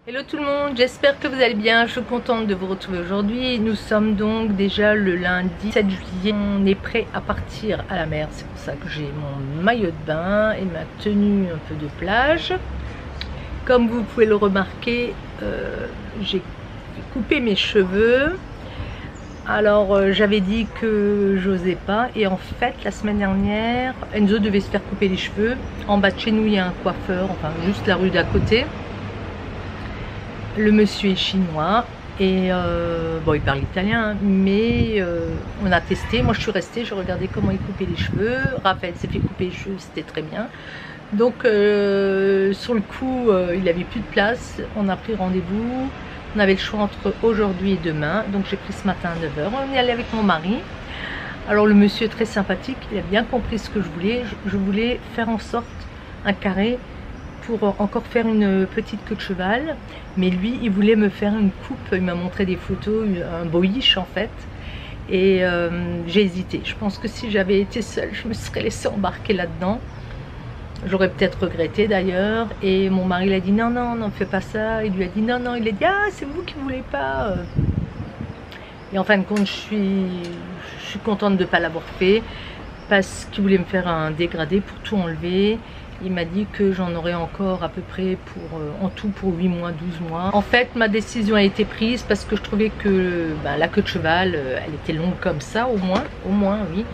Hello tout le monde, j'espère que vous allez bien, je suis contente de vous retrouver aujourd'hui. Nous sommes donc déjà le lundi 7 juillet, on est prêt à partir à la mer, c'est pour ça que j'ai mon maillot de bain et ma tenue un peu de plage. Comme vous pouvez le remarquer, j'ai coupé mes cheveux. Alors j'avais dit que j'osais pas et en fait la semaine dernière, Enzo devait se faire couper les cheveux. En bas de chez nous il y a un coiffeur, enfin juste la rue d'à côté. Le monsieur est chinois et bon, il parle italien, mais on a testé. Moi, je suis restée, je regardais comment il coupait les cheveux. Raphaël s'est fait couper les cheveux, c'était très bien. Donc, sur le coup, il n'avait plus de place. On a pris rendez-vous. On avait le choix entre aujourd'hui et demain. Donc, j'ai pris ce matin à 9 h. On est allé avec mon mari. Alors, le monsieur est très sympathique. Il a bien compris ce que je voulais. Je voulais faire en sorte un carré pour encore faire une petite queue de cheval, mais lui il voulait me faire une coupe, il m'a montré des photos, un boyish en fait, et j'ai hésité. Je pense que si j'avais été seule, je me serais laissée embarquer là-dedans, j'aurais peut-être regretté d'ailleurs, et mon mari l'a dit non, non, non, fais pas ça, il lui a dit non, non, il a dit ah c'est vous qui voulez pas, et en fin de compte je suis contente de ne pas l'avoir fait, parce qu'il voulait me faire un dégradé pour tout enlever. Il m'a dit que j'en aurais encore à peu près pour, en tout pour 8 mois, 12 mois. En fait, ma décision a été prise parce que je trouvais que la queue de cheval, elle était longue comme ça, au moins, oui.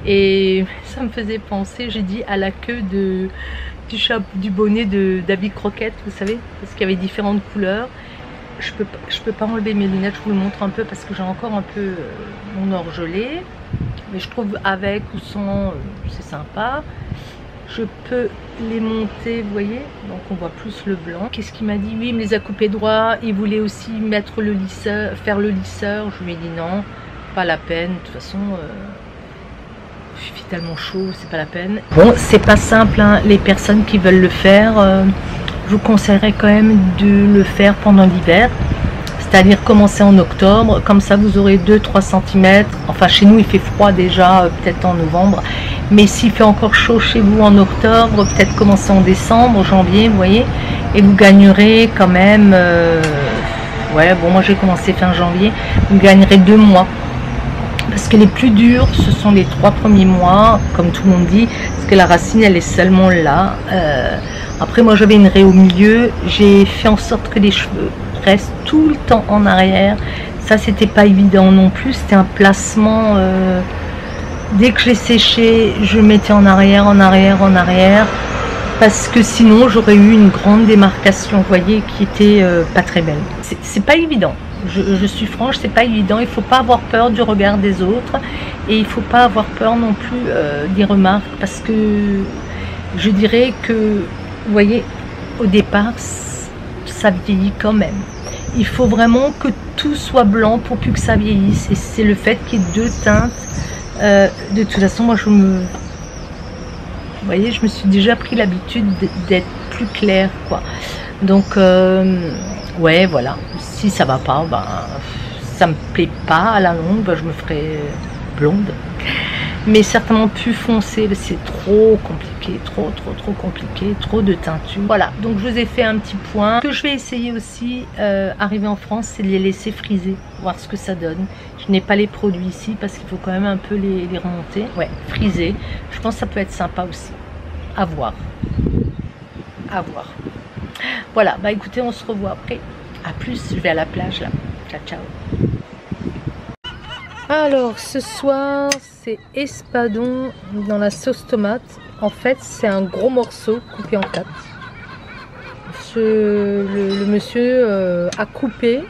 Et ça me faisait penser, j'ai dit, à la queue du bonnet de Davy Croquette, vous savez, parce qu'il y avait différentes couleurs. Je peux pas enlever mes lunettes, je vous le montre un peu parce que j'ai encore un peu mon orgelé. Mais je trouve avec ou sans, c'est sympa. Je peux les monter, vous voyez, donc on voit plus le blanc. Qu'est-ce qu'il m'a dit? Oui, il me les a coupés droit. Il voulait aussi mettre le lisseur, faire le lisseur. Je lui ai dit non, pas la peine. De toute façon, il fait tellement chaud, c'est pas la peine. Bon, c'est pas simple, hein. Les personnes qui veulent le faire, je vous conseillerais quand même de le faire pendant l'hiver. C'est-à-dire commencer en octobre, comme ça vous aurez 2-3 cm. Enfin chez nous il fait froid déjà, peut-être en novembre. Mais s'il fait encore chaud chez vous en octobre, peut-être commencer en décembre, janvier, vous voyez. Et vous gagnerez quand même, ouais bon moi j'ai commencé fin janvier, vous gagnerez 2 mois. Parce que les plus durs, ce sont les 3 premiers mois, comme tout le monde dit, parce que la racine elle est seulement là. Après moi j'avais une raie au milieu, j'ai fait en sorte que les cheveux reste tout le temps en arrière. Ça c'était pas évident non plus, c'était un placement, dès que j'ai séché je mettais en arrière, parce que sinon j'aurais eu une grande démarcation, vous voyez, qui était pas très belle. C'est pas évident, je suis franche, c'est pas évident. Il faut pas avoir peur du regard des autres et il faut pas avoir peur non plus des remarques, parce que je dirais que, vous voyez, au départ ça vieillit quand même. Il faut vraiment que tout soit blanc pour plus que ça vieillisse. Et c'est le fait qu'il y ait 2 teintes. De toute façon, moi, vous voyez, je me suis déjà pris l'habitude d'être plus claire, quoi. Donc, ouais, voilà. Si ça va pas, ben, ça me plaît pas à la longue, ben, je me ferai blonde. Mais certainement plus foncé, c'est trop compliqué, trop compliqué, trop de teinture. Voilà, donc je vous ai fait un petit point. Ce que je vais essayer aussi, arriver en France, c'est de les laisser friser, voir ce que ça donne. Je n'ai pas les produits ici parce qu'il faut quand même un peu les remonter. Ouais, friser, je pense que ça peut être sympa aussi. À voir. À voir. Voilà, bah écoutez, on se revoit après. A plus, je vais à la plage là. Ciao, ciao. Alors ce soir c'est espadon dans la sauce tomate. En fait c'est un gros morceau coupé en 4. Le monsieur a coupé,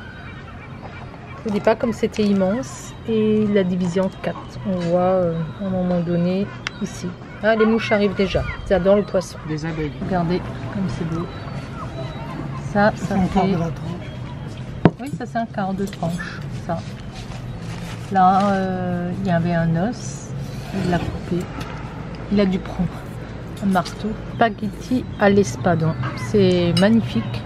je ne dis pas comme c'était immense, et il l'a divisé en 4. On voit à un moment donné ici. Ah, les mouches arrivent déjà, ils adorent le poisson. Des abeilles. Regardez comme c'est beau. Ça fait... Oui, ça c'est un quart de tranche, ça. Là, il y avait un os, il l'a coupé. Il a dû prendre un marteau. Spaghetti à l'espadon, c'est magnifique.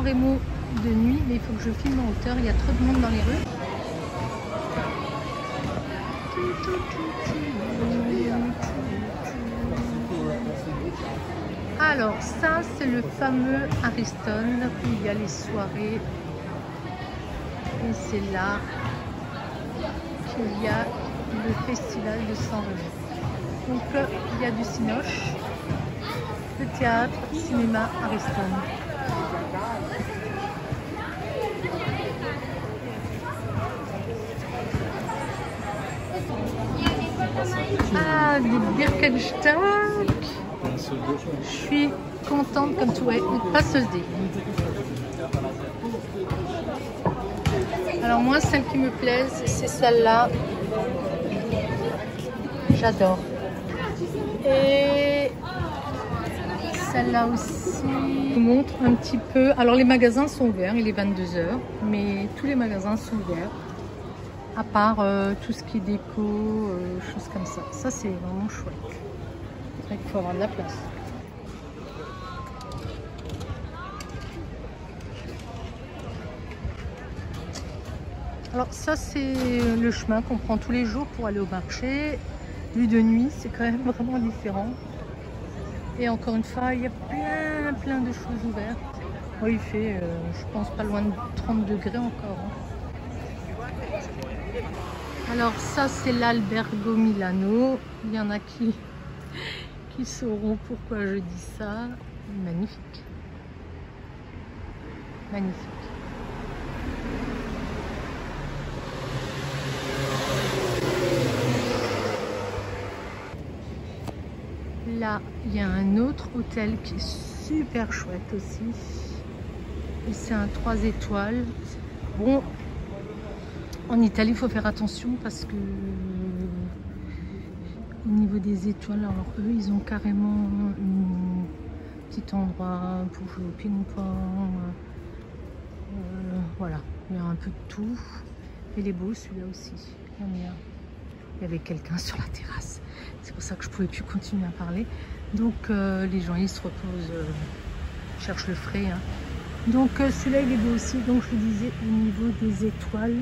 Remo de nuit, mais il faut que je filme en hauteur, il y a trop de monde dans les rues. Alors ça c'est le fameux Ariston où il y a les soirées et c'est là qu'il y a le festival de San Remo. Donc il y a du cinoche, le théâtre, cinéma, Ariston. Ah, des Birkenstock. Je suis contente comme tout est, une passeuse D. Alors moi, celles qui me plaisent, c'est celle-là. J'adore. Et celle-là aussi. Je vous montre un petit peu. Alors les magasins sont ouverts, il est 22 h, mais tous les magasins sont ouverts. À part tout ce qui est déco, choses comme ça. Ça, c'est vraiment chouette. C'est vrai qu'il faut avoir de la place. Alors ça, c'est le chemin qu'on prend tous les jours pour aller au marché. Vu de nuit, c'est quand même vraiment différent. Et encore une fois, il y a plein de choses ouvertes. Bon, il fait, je pense, pas loin de 30 degrés encore. Hein. Alors ça c'est l'Albergo Milano, il y en a qui sauront pourquoi je dis ça. Magnifique, magnifique. Là il y a un autre hôtel qui est super chouette aussi, et c'est un 3 étoiles. Bon, en Italie, il faut faire attention parce que au niveau des étoiles, alors eux, ils ont carrément un petit endroit pour jouer au ping-pong. Voilà, il y a un peu de tout. Il est beau celui-là aussi. Il y avait quelqu'un sur la terrasse. C'est pour ça que je ne pouvais plus continuer à parler. Donc les gens, ils se reposent, cherchent le frais. Hein. Donc celui-là, il est beau aussi. Donc je vous disais, au niveau des étoiles,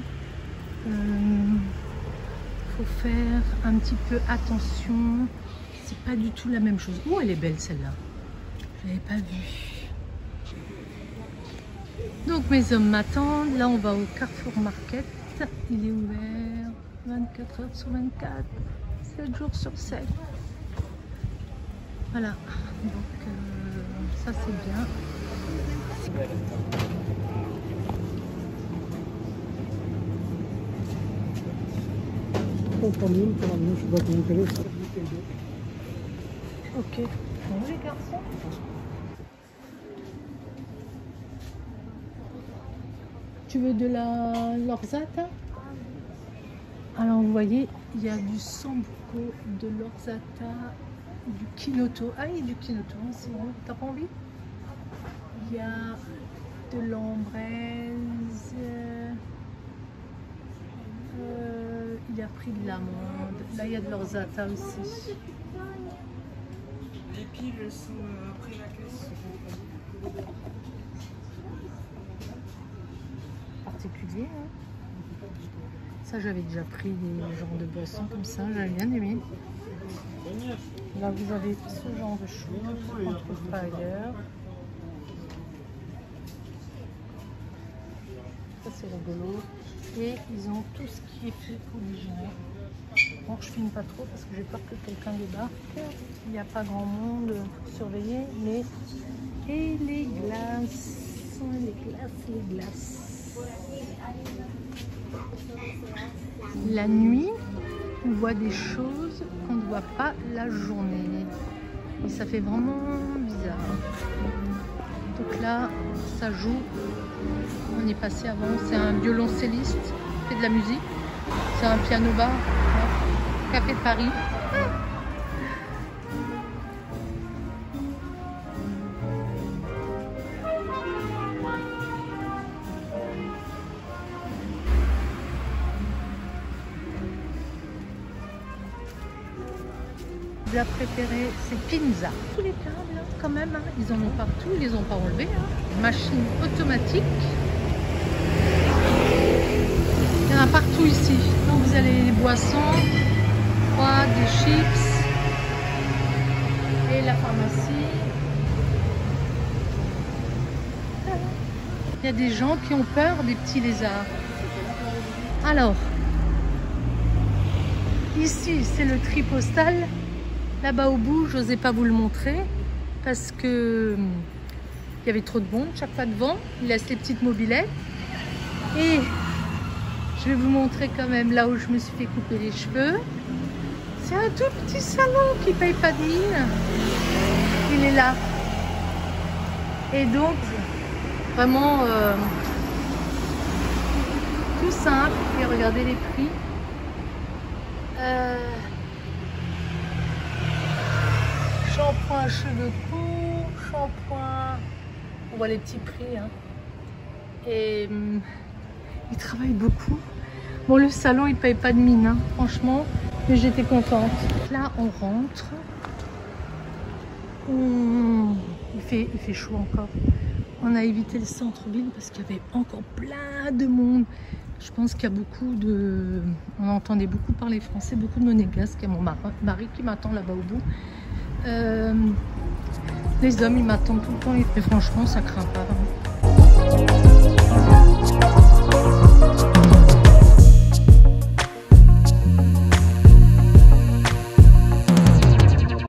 faut faire un petit peu attention, c'est pas du tout la même chose. Oh, elle est belle celle-là, je l'avais pas vue. Donc mes hommes m'attendent, là on va au Carrefour Market, il est ouvert 24 h sur 24, 7 jours sur 7. Voilà, donc ça c'est bien. Ok. Bon les garçons. Tu veux de la l'orzata? Alors vous voyez, il y a du sambuco, de l'orzata, du kinoto. Ah il y a du kinoto, c'est bon. T'as pas envie? Il y a de l'ambraise. Il a pris de l'amande. Là, il y a de l'orzata aussi. Les piles sont après la caisse. Particulier, hein. Ça, j'avais déjà pris des genres de boissons comme ça. J'avais bien aimé. Là, vous avez ce genre de choses qu'on ne trouve pas ailleurs. Ça, c'est rigolo. Et ils ont tout ce qui est fait pour l'hygiène. Bon, je filme pas trop parce que j'ai peur que quelqu'un débarque. Il n'y a pas grand monde pour surveiller, mais... Et les glaces, les glaces. La nuit, on voit des choses qu'on ne voit pas la journée. Et ça fait vraiment bizarre. Donc là, ça joue. On est passé avant, c'est un violoncelliste qui fait de la musique. C'est un piano bar, Café de Paris. pizza préférée, c'est Pinza. Tous les câbles, hein, quand même, hein, ils en ont partout, ils les ont pas enlevés. Hein. Machine automatique. Il y en a partout ici. Donc vous avez les boissons, froides, des chips et la pharmacie. Il y a des gens qui ont peur des petits lézards. Alors, ici c'est le tri postal. Là-bas au bout, je n'osais pas vous le montrer parce que il y avait trop de monde chaque fois devant. Il laisse les petites mobylettes. Et je vais vous montrer quand même là où je me suis fait couper les cheveux. C'est un tout petit salon qui ne paye pas de mine. Il est là. Et donc, vraiment tout simple. Et regardez les prix. Shampoing cheveux courts, shampoing. On voit les petits prix. Hein. Et il travaille beaucoup. Bon, le salon, il paye pas de mine, hein, franchement. Mais j'étais contente. Là, on rentre. Il fait chaud encore. On a évité le centre-ville parce qu'il y avait encore plein de monde. Je pense qu'il y a beaucoup de... On entendait beaucoup parler français, beaucoup de monégasques. Il y a mon mari qui m'attend là-bas au bout. Les hommes, ils m'attendent tout le temps. Et franchement, ça craint pas. Hein.